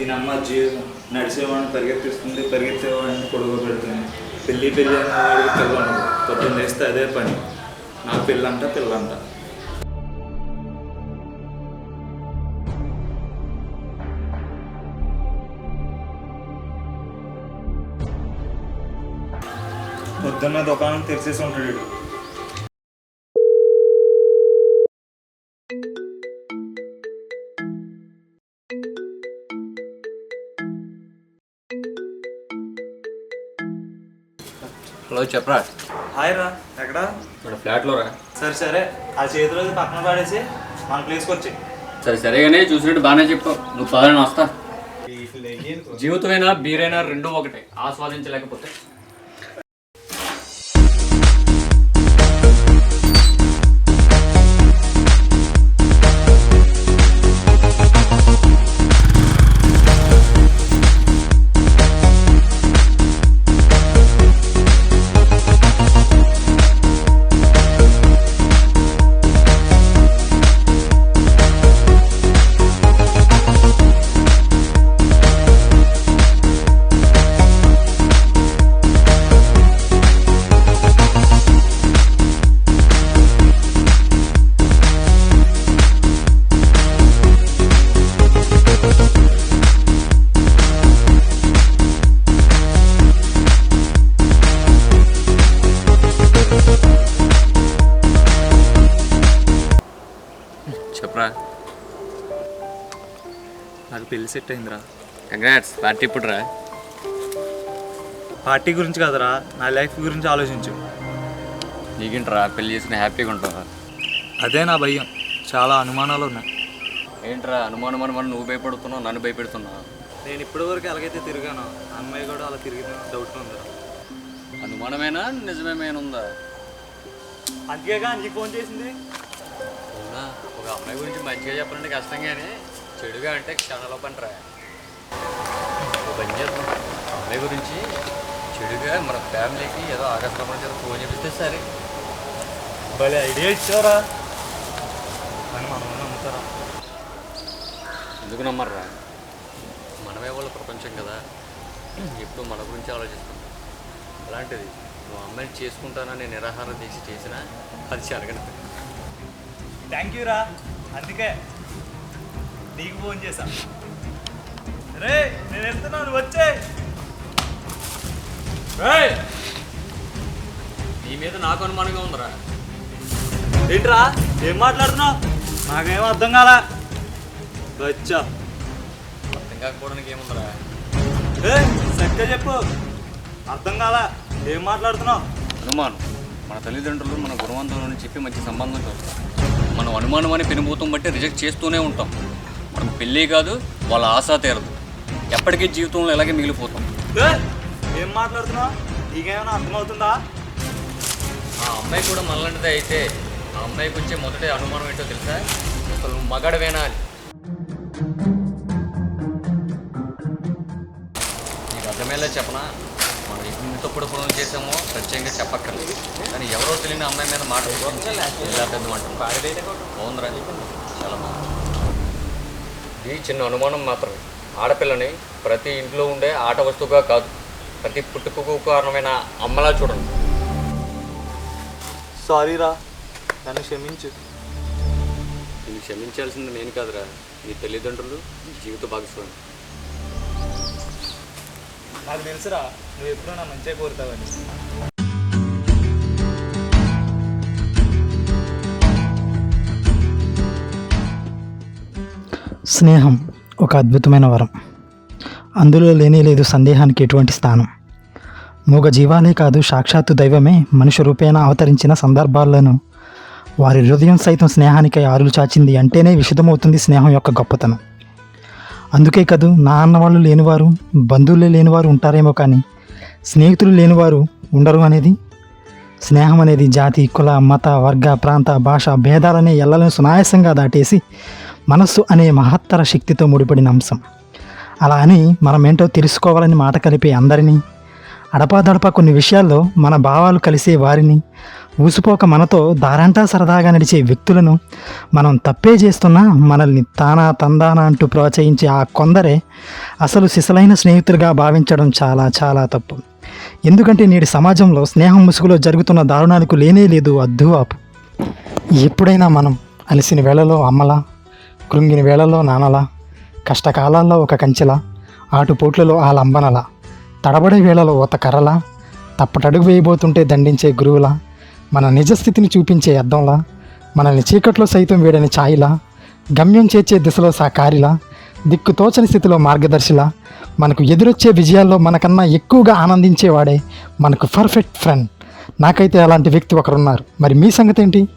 దీని అమ్మ జీవితం నడిచేవాడిని పరిగెత్తిస్తుంది, పరిగెత్తేవాడిని కొడుకు పెడుతుంది. పెళ్ళి అయిన వాడికి పిల్ల ఉండదు. పొద్దున్న వేస్తే అదే పని. నా పిల్లంట. పొద్దున్న దుకాణం తెరిచేసి ఉంటాడు. హలో చెప్పరా. హాయ్ రా. ఎక్కడా? ఇక్కడ ఫ్లాట్లో రా. సరే ఆ చేతిలో పక్కన పడేసి మన ప్లేస్కి వచ్చాయి. సరేగానే చూసినట్టు బాగానే చెప్పు. నువ్వు పదని వస్తా. జీవితమైనా బీరైనా రెండూ ఒకటే, ఆస్వాదించలేకపోతే. చెప్పరా. నాకు పెళ్ళి సెట్ అయిందిరా. కంగ్రాట్స్. పార్టీ ఇప్పుడు రా. పార్టీ గురించి కదరా, నా లైఫ్ గురించి ఆలోచించు. నీకేంట్రా, పెళ్ళి చేసుకుని హ్యాపీగా ఉంటావా? అదే నా భయం. చాలా అనుమానాలు ఉన్నాయి. ఏంట్రా అనుమానం నువ్వు భయపడుతున్నావు, నన్ను భయపెడుతున్నావు? నేను ఇప్పటి వరకు ఎలాగైతే తిరిగానో అమ్మాయి కూడా అలా తిరిగి డౌట్గా ఉందిరా. అనుమానమేనా నిజమేమైనా ఉందా? అందుకేగా నీకు ఫోన్ చేసింది. అవునా? ఒక అమ్మాయి గురించి మంచిగా చెప్పాలంటే కష్టం, కానీ చెడుగా అంటే క్షణంలో పనిరా. పని చేద్దాం. అమ్మాయి గురించి చెడుగా మన ఫ్యామిలీకి ఏదో ఆకస్మిక చేత ఫోన్ చేపిస్తే సరే. భలే ఐడియా ఇచ్చారా. అని మనం నమ్ముతారా? ఎందుకు నమ్మర్రా? మనమే వాళ్ళ ప్రపంచం కదా, ఎప్పుడు మన గురించి ఆలోచిస్తాం. అలాంటిది నువ్వు అమ్మాయిని చేసుకుంటానని నిరాహార దీక్ష చేసినా అది జరగదు. థ్యాంక్ యూ రా. అందుకే నీకు ఫోన్ చేశా. రే నేను వెళ్తున్నాను, వచ్చే. నీ మీద నాకు అనుమానంగా ఉందిరా. ఏంట్రా ఏం మాట్లాడుతున్నావు? నాకేమో అర్థం కాలా. వచ్చా. అర్థం కాకపోవడానికి ఏముందిరా? సరిగ్గా చెప్పు. అర్థం కాలా. ఏం మాట్లాడుతున్నావు? అనుమానం. మన తల్లిదండ్రులు మన గుణవంతులను చెప్పి మంచి సంబంధం చూస్తాం. మనం అనుమానం అని పెనుభూతం బట్టి రిజెక్ట్ చేస్తూనే ఉంటాం. మనకు పెళ్ళి కాదు, వాళ్ళ ఆశ తీరదు. ఎప్పటికీ జీవితంలో ఇలాగే మిగిలిపోతాం. ఏం మాట్లాడుతున్నావు? నీకేమైనా అర్థమవుతుందా? ఆ అమ్మాయి కూడా మనలాంటిదే అయితే ఆ అమ్మాయి గురించి మొదటి అనుమానం ఏంటో తెలుసా? అసలు నువ్వు మగాడవేనా అని. నీకు అర్థమయ్యేలా చెప్పనా? మనం ఎంత పొడుపులు చేసామో ప్రత్యేకంగా చెప్పక్కర్లేదు, కానీ ఎవరో తెలియని అమ్మాయి మీద మాట ఇలా పెద్ద మాట బాగుందిరా. చాలా బాగుంది. ఇది చిన్న అనుమానం మాత్రమే. ఆడపిల్లని ప్రతి ఇంట్లో ఉండే ఆట వస్తువుగా కాదు, ప్రతి పుట్టుకకు కారణమైన అమ్మలా చూడండి. సారీ రా, నన్ను క్షమించు. నేను క్షమించాల్సింది నేను కాదురా, నీ తల్లిదండ్రులు, నీ జీవిత భాగస్వామి. నాకు తెలుసురా, నువ్వు ఎప్పుడూ నా మంచిగా కోరుతావని. స్నేహం ఒక అద్భుతమైన వరం. అందులో లేనే లేదు సందేహానికి ఎటువంటి స్థానం. మూగ జీవాలే కాదు, సాక్షాత్తు దైవమే మనుష్య రూపేణ అవతరించిన సందర్భాలను వారి హృదయం సైతం స్నేహానికి ఆరులు చాచింది అంటేనే విషదమవుతుంది స్నేహం యొక్క గొప్పతనం. అందుకే కదూ నా అన్నవాళ్ళు లేనివారు, బంధువులే లేనివారు ఉంటారేమో కానీ స్నేహితులు లేనివారు ఉండరు అనేది. స్నేహం అనేది జాతి, కుల, మత, వర్గ, ప్రాంత, భాష భేదాలనే ఎల్లలను సునాయాసంగా దాటేసి మనస్సు అనే మహత్తర శక్తితో ముడిపడిన అంశం. అలా అని మనమేంటో తెలుసుకోవాలని మాట కలిపే అందరినీ, అడపాదడపా కొన్ని విషయాల్లో మన భావాలు కలిసే వారిని, ఊసిపోక మనతో దారంటా సరదాగా నడిచే వ్యక్తులను మనం తప్పే చేస్తున్నా మనల్ని తానా తందానా అంటూ ప్రోత్సహించే ఆ కొందరే అసలు సిసలైన స్నేహితులుగా భావించడం చాలా చాలా తప్పు. ఎందుకంటే నేటి సమాజంలో స్నేహం ముసుగులో జరుగుతున్న దారుణాలకు లేనే లేదు అద్దు ఆపు. ఎప్పుడైనా మనం అలసిన వేళలో అమ్మలా, కృంగిన వేళలో నాన్నలా, కష్టకాలాల్లో ఒక కంచెలా, ఆటుపోట్లలో ఆ లంబనలా, తడబడే వేళలో ఒక కర్రలా, తప్పటడుగు వేయబోతుంటే దండించే గురువులా, మన నిజస్థితిని చూపించే అద్దంలా, మనల్ని చీకట్లో సైతం వీడని ఛాయిలా, గమ్యం చేర్చే దిశలో సాకారిలా, దిక్కుతోచని స్థితిలో మార్గదర్శిలా, మనకు ఎదురొచ్చే విజయాల్లో మనకన్నా ఎక్కువగా ఆనందించేవాడే మనకు పర్ఫెక్ట్ ఫ్రెండ్. నాకైతే అలాంటి వ్యక్తి ఒకరున్నారు. మరి మీ సంగతి ఏంటి?